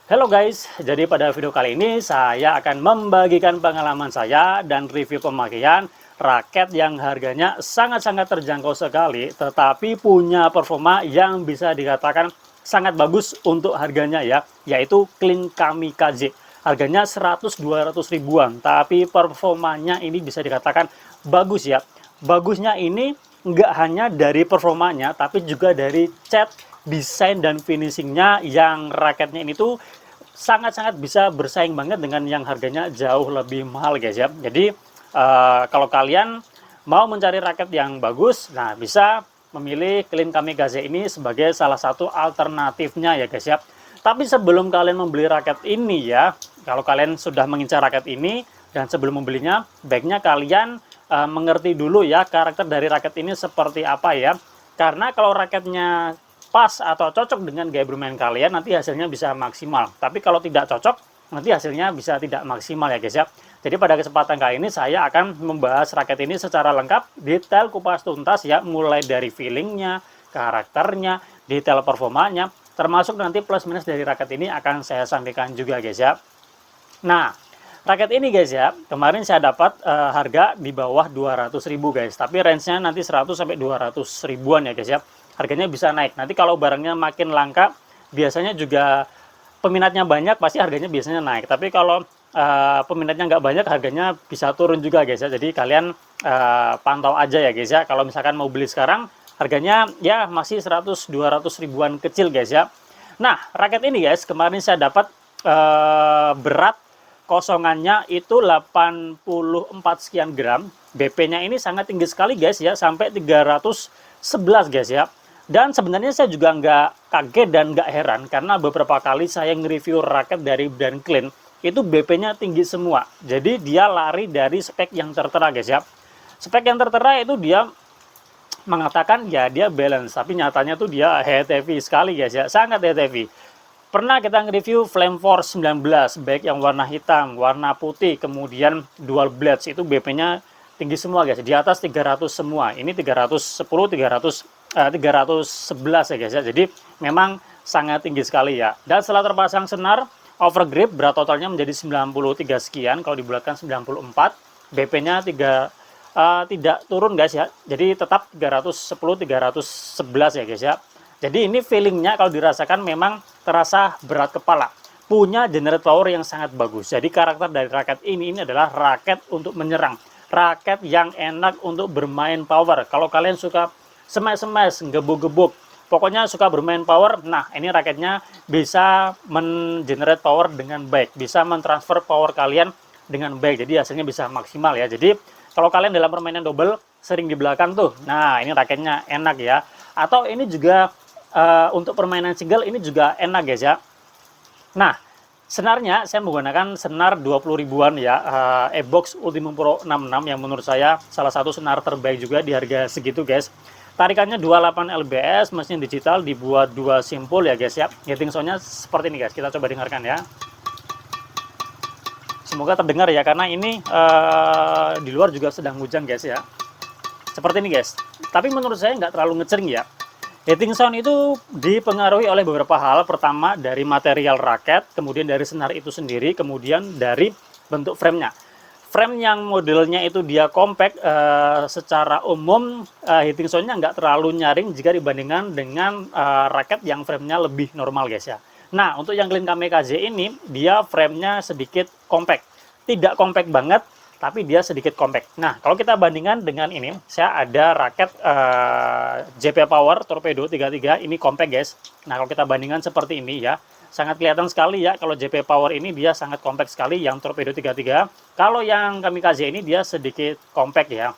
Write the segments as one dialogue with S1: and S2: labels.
S1: Halo guys, jadi pada video kali ini saya akan membagikan pengalaman saya dan review pemakaian raket yang harganya sangat-sangat terjangkau sekali, tetapi punya performa yang bisa dikatakan sangat bagus untuk harganya ya, yaitu Kling Kamikaze. Harganya 100-200 ribuan, tapi performanya ini bisa dikatakan bagus ya. Bagusnya ini nggak hanya dari performanya, tapi juga dari cat, desain, dan finishingnya yang raketnya ini tuh sangat-sangat bisa bersaing banget dengan yang harganya jauh lebih mahal guys ya. Jadi kalau kalian mau mencari raket yang bagus, nah bisa memilih Kling Kamikaze ini sebagai salah satu alternatifnya ya guys ya. Tapi sebelum kalian membeli raket ini ya, kalau kalian sudah mengincar raket ini dan sebelum membelinya, baiknya kalian mengerti dulu ya karakter dari raket ini seperti apa ya. Karena kalau raketnya pas atau cocok dengan gaya bermain kalian, nanti hasilnya bisa maksimal. Tapi kalau tidak cocok, nanti hasilnya bisa tidak maksimal ya guys ya. Jadi pada kesempatan kali ini saya akan membahas raket ini secara lengkap, detail kupas tuntas ya, mulai dari feelingnya, karakternya, detail performanya, termasuk nanti plus minus dari raket ini akan saya sampaikan juga guys ya. Nah, raket ini guys ya, kemarin saya dapat harga di bawah 200.000 guys, tapi range-nya nanti 100 sampai 200 ribuan ya guys ya. Harganya bisa naik. Nanti kalau barangnya makin langka, biasanya juga peminatnya banyak, pasti harganya biasanya naik. Tapi kalau peminatnya nggak banyak, harganya bisa turun juga guys ya. Jadi kalian pantau aja ya guys ya. Kalau misalkan mau beli sekarang, harganya ya masih 100-200 ribuan kecil guys ya. Nah, raket ini guys, kemarin saya dapat berat kosongannya itu 84 sekian gram. BP-nya ini sangat tinggi sekali guys ya, sampai 311 guys ya. Dan sebenarnya saya juga nggak kaget dan nggak heran, karena beberapa kali saya nge-review raket dari brand Kling, itu BP-nya tinggi semua. Jadi dia lari dari spek yang tertera guys ya. Spek yang tertera itu dia mengatakan ya dia balance, tapi nyatanya tuh dia heavy sekali guys ya, sangat heavy. Pernah kita nge-review Flame Force 19, baik yang warna hitam, warna putih, kemudian dual blades, itu BP-nya tinggi semua guys, di atas 300 semua. Ini 310, 311 ya guys ya. Jadi memang sangat tinggi sekali ya. Dan setelah terpasang senar overgrip, berat totalnya menjadi 93 sekian, kalau dibulatkan 94. BP-nya tidak turun guys ya. Jadi tetap 310, 311 ya guys ya. Jadi ini feelingnya kalau dirasakan memang terasa berat kepala. Punya generate power yang sangat bagus. Jadi karakter dari raket ini adalah raket untuk menyerang. Raket yang enak untuk bermain power. Kalau kalian suka smash-smash, gebuk-gebuk, pokoknya suka bermain power, nah ini raketnya bisa men-generate power dengan baik. Bisa mentransfer power kalian dengan baik. Jadi hasilnya bisa maksimal ya. Jadi kalau kalian dalam permainan double, sering di belakang tuh, nah ini raketnya enak ya. Atau ini juga untuk permainan single ini juga enak guys ya. Nah, senarnya saya menggunakan senar 20 ribuan ya, Ebox Ultimum Pro 66 yang menurut saya salah satu senar terbaik juga di harga segitu guys. Tarikannya 28 lbs, mesin digital, dibuat 2 simpul ya guys ya. Hitting soundnya seperti ini guys, kita coba dengarkan ya. Semoga terdengar ya, karena ini di luar juga sedang hujan guys ya. Seperti ini guys, tapi menurut saya nggak terlalu ngecering ya. Hitting sound itu dipengaruhi oleh beberapa hal. Pertama dari material raket, kemudian dari senar itu sendiri, kemudian dari bentuk framenya. Frame yang modelnya itu dia compact, secara umum hitting soundnya nggak terlalu nyaring jika dibandingkan dengan raket yang framenya lebih normal guys ya. Nah, untuk yang Kling Kamikaze ini, dia framenya sedikit compact. Tidak compact banget, tapi dia sedikit compact. Nah, kalau kita bandingkan dengan ini, saya ada raket JP Power Torpedo 33, ini compact guys. Nah, kalau kita bandingkan seperti ini ya, sangat kelihatan sekali ya, kalau JP Power ini dia sangat compact sekali, yang Torpedo 33. Kalau yang Kamikaze ini dia sedikit compact ya.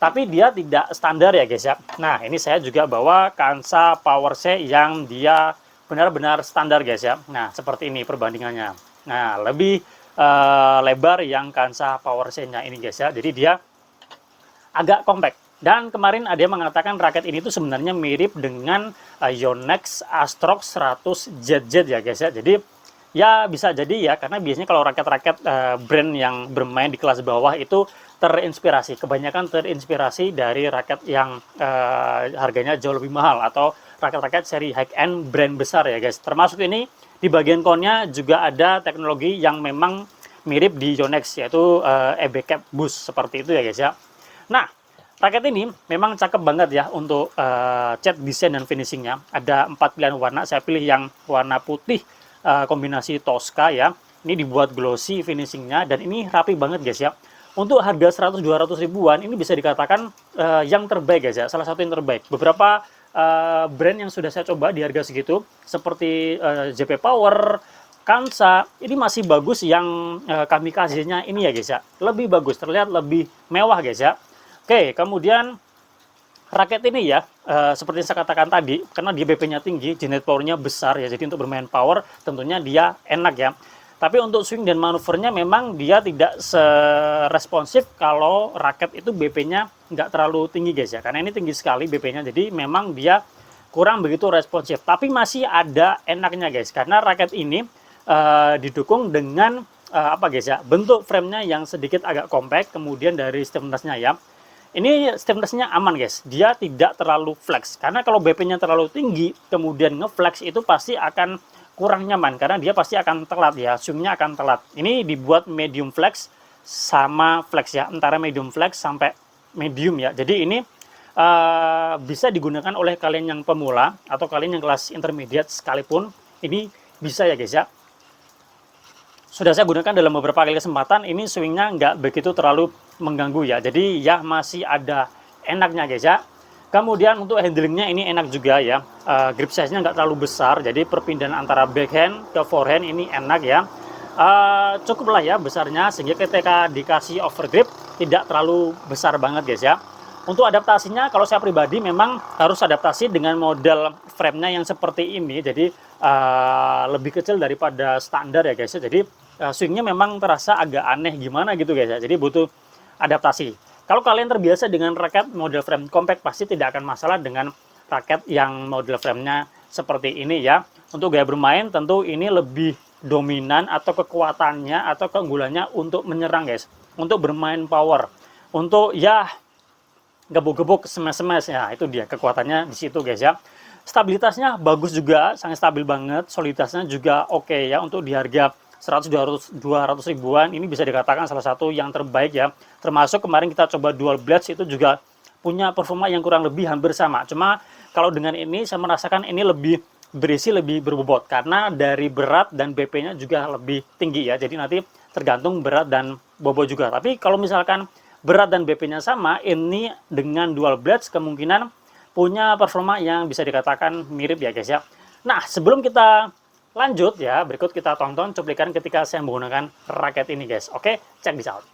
S1: Tapi dia tidak standar ya guys ya. Nah, ini saya juga bawa Kansa Power C yang dia benar-benar standar guys ya. Nah, seperti ini perbandingannya. Nah, lebih lebar yang Kansa Power C-nya ini guys ya. Jadi dia agak compact. Dan kemarin ada yang mengatakan raket ini tuh sebenarnya mirip dengan Yonex Astrox 100 ZZ ya guys ya. Jadi ya bisa jadi ya, karena biasanya kalau raket-raket brand yang bermain di kelas bawah itu terinspirasi, kebanyakan terinspirasi dari raket yang harganya jauh lebih mahal, atau raket-raket seri high end brand besar ya guys. Termasuk ini Di bagian konnya juga ada teknologi yang memang mirip di Yonex, yaitu EB Cap Boost seperti itu ya guys ya. Nah, raket ini memang cakep banget ya untuk cat desain dan finishingnya. Ada 4 pilihan warna, saya pilih yang warna putih kombinasi Tosca ya. Ini dibuat glossy finishingnya dan ini rapi banget guys ya. Untuk harga 100-200 ribuan ini bisa dikatakan yang terbaik guys ya, salah satu yang terbaik. Beberapa brand yang sudah saya coba di harga segitu seperti JP Power, Kansa, ini masih bagus yang kamikaze-nya ini ya guys ya. Lebih bagus, terlihat lebih mewah guys ya. Oke, kemudian raket ini ya, seperti yang saya katakan tadi, karena dia BP-nya tinggi, generate power-nya besar ya, jadi untuk bermain power tentunya dia enak ya. Tapi untuk swing dan manuvernya memang dia tidak seresponsif kalau raket itu BP-nya nggak terlalu tinggi guys ya. Karena ini tinggi sekali BP-nya, jadi memang dia kurang begitu responsif. Tapi masih ada enaknya guys, karena raket ini didukung dengan apa guys ya, bentuk frame-nya yang sedikit agak compact, kemudian dari stiffness-nya ya. Ini stiffness-nya aman guys, dia tidak terlalu flex. Karena kalau BP-nya terlalu tinggi, kemudian ngeflex itu pasti akan kurang nyaman karena dia pasti akan telat ya, swingnya akan telat. Ini dibuat medium flex sama flex ya, antara medium flex sampai medium ya. Jadi ini bisa digunakan oleh kalian yang pemula atau kalian yang kelas intermediate sekalipun, ini bisa ya guys ya. Sudah saya gunakan dalam beberapa kali kesempatan, ini swingnya nggak begitu terlalu mengganggu ya. Jadi ya masih ada enaknya guys ya. Kemudian untuk handlingnya ini enak juga ya, grip size-nya nggak terlalu besar, jadi perpindahan antara backhand ke forehand ini enak ya. Cukup lah ya besarnya, sehingga ketika dikasih overgrip tidak terlalu besar banget guys ya. Untuk adaptasinya, kalau saya pribadi memang harus adaptasi dengan model frame-nya yang seperti ini, jadi lebih kecil daripada standar ya guys ya. Jadi swingnya memang terasa agak aneh gimana gitu guys ya, jadi butuh adaptasi. Kalau kalian terbiasa dengan raket model frame compact, pasti tidak akan masalah dengan raket yang model frame-nya seperti ini ya. Untuk gaya bermain tentu ini lebih dominan atau kekuatannya atau keunggulannya untuk menyerang guys. Untuk bermain power. Untuk ya gebuk-gebuk, smash-smash ya, itu dia kekuatannya di situ guys ya. Stabilitasnya bagus juga, sangat stabil banget. Soliditasnya juga oke ya, untuk di harga 100-200 ribuan ini bisa dikatakan salah satu yang terbaik ya. Termasuk kemarin kita coba dual blades, itu juga punya performa yang kurang lebih hampir sama. Cuma kalau dengan ini saya merasakan ini lebih berisi, lebih berbobot karena dari berat dan BP-nya juga lebih tinggi ya. Jadi nanti tergantung berat dan bobot juga. Tapi kalau misalkan berat dan BP-nya sama, ini dengan dual blades kemungkinan punya performa yang bisa dikatakan mirip ya guys ya. Nah, sebelum kita lanjut ya, berikut kita tonton cuplikan ketika saya menggunakan raket ini guys. Oke, check this out.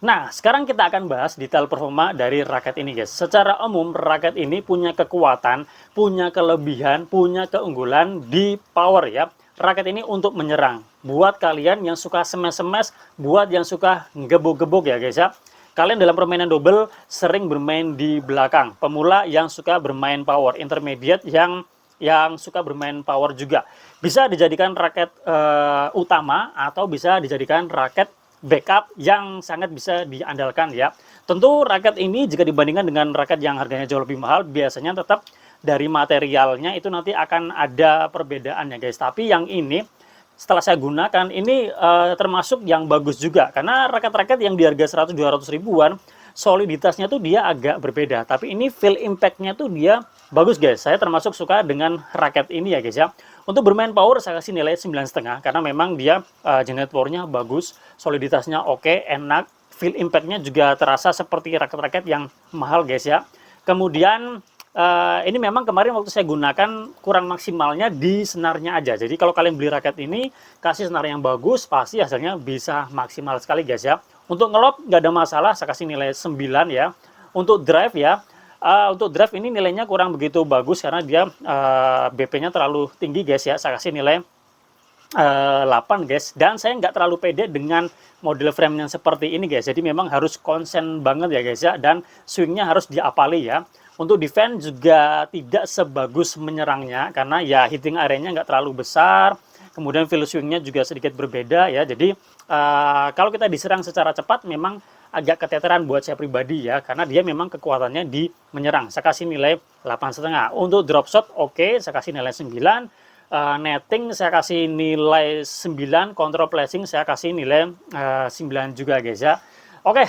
S1: Nah, sekarang kita akan bahas detail performa dari raket ini, guys. Secara umum, raket ini punya kekuatan, punya kelebihan, punya keunggulan di power ya. Raket ini untuk menyerang. Buat kalian yang suka smash-smash, buat yang suka gebok-gebok ya, guys ya. Kalian dalam permainan double sering bermain di belakang. Pemula yang suka bermain power, intermediate yang suka bermain power juga. Bisa dijadikan raket utama atau bisa dijadikan raket backup yang sangat bisa diandalkan ya. Tentu raket ini jika dibandingkan dengan raket yang harganya jauh lebih mahal, biasanya tetap dari materialnya itu nanti akan ada perbedaannya guys. Tapi yang ini setelah saya gunakan ini termasuk yang bagus juga, karena raket-raket yang di harga 100-200 ribuan soliditasnya tuh dia agak berbeda, tapi ini feel impact-nya tuh dia bagus guys. Saya termasuk suka dengan raket ini ya guys ya. Untuk bermain power saya kasih nilai 9,5 karena memang dia generate powernya bagus, soliditasnya oke, enak, feel impact-nya juga terasa seperti raket-raket yang mahal guys ya. Kemudian ini memang kemarin waktu saya gunakan kurang maksimalnya di senarnya aja. Jadi kalau kalian beli raket ini kasih senar yang bagus, pasti hasilnya bisa maksimal sekali guys ya. Untuk ngelop nggak ada masalah, saya kasih nilai 9 ya. Untuk drive ya, untuk drive ini nilainya kurang begitu bagus karena dia BP-nya terlalu tinggi guys ya. Saya kasih nilai 8 guys. Dan saya nggak terlalu pede dengan model frame yang seperti ini guys. Jadi memang harus konsen banget ya guys ya. Dan swingnya harus diapali ya. Untuk defense juga tidak sebagus menyerangnya karena ya hitting area-nya nggak terlalu besar. Kemudian feel swing-nya juga sedikit berbeda ya. Jadi kalau kita diserang secara cepat memang agak keteteran buat saya pribadi ya, karena dia memang kekuatannya di menyerang. Saya kasih nilai 8,5. Untuk drop shot oke, saya kasih nilai 9. Netting saya kasih nilai 9. Control placing saya kasih nilai 9 juga guys ya. Oke,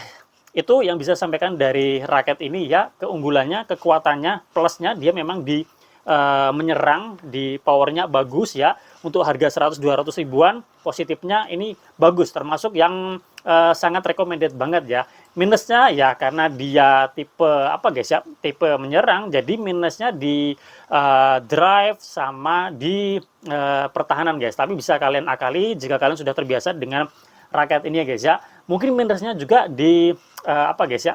S1: itu yang bisa saya sampaikan dari raket ini ya. Keunggulannya, kekuatannya, plusnya dia memang di menyerang, di powernya bagus ya. Untuk harga 100-200 ribuan, positifnya ini bagus, termasuk yang sangat recommended banget ya. Minusnya ya karena dia tipe apa guys ya, tipe menyerang, jadi minusnya di drive sama di pertahanan guys. Tapi bisa kalian akali jika kalian sudah terbiasa dengan raket ini ya guys ya. Mungkin minusnya juga di apa guys ya,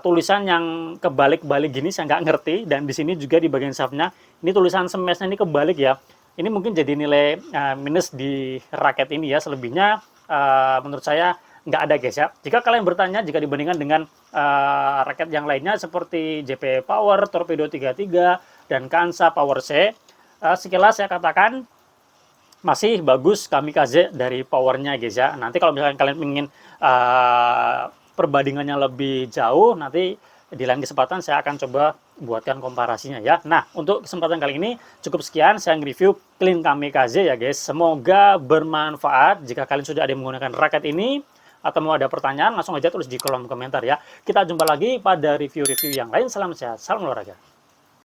S1: tulisan yang kebalik-balik gini saya nggak ngerti, dan di sini juga di bagian shaftnya ini tulisan smashnya ini kebalik ya. Ini mungkin jadi nilai minus di raket ini ya. Selebihnya menurut saya nggak ada guys ya. Jika kalian bertanya, jika dibandingkan dengan raket yang lainnya seperti JP Power, Torpedo 33 dan Kansa Power C, sekilas saya katakan masih bagus Kamikaze dari powernya guys ya. Nanti kalau misalkan kalian ingin perbandingannya lebih jauh, nanti di lain kesempatan saya akan coba buatkan komparasinya ya. Nah, untuk kesempatan kali ini cukup sekian saya nge-review Clean Kamikaze ya guys. Semoga bermanfaat. Jika kalian sudah ada yang menggunakan raket ini atau mau ada pertanyaan, langsung aja tulis di kolom komentar ya. Kita jumpa lagi pada review-review yang lain. Salam sehat, salam olahraga.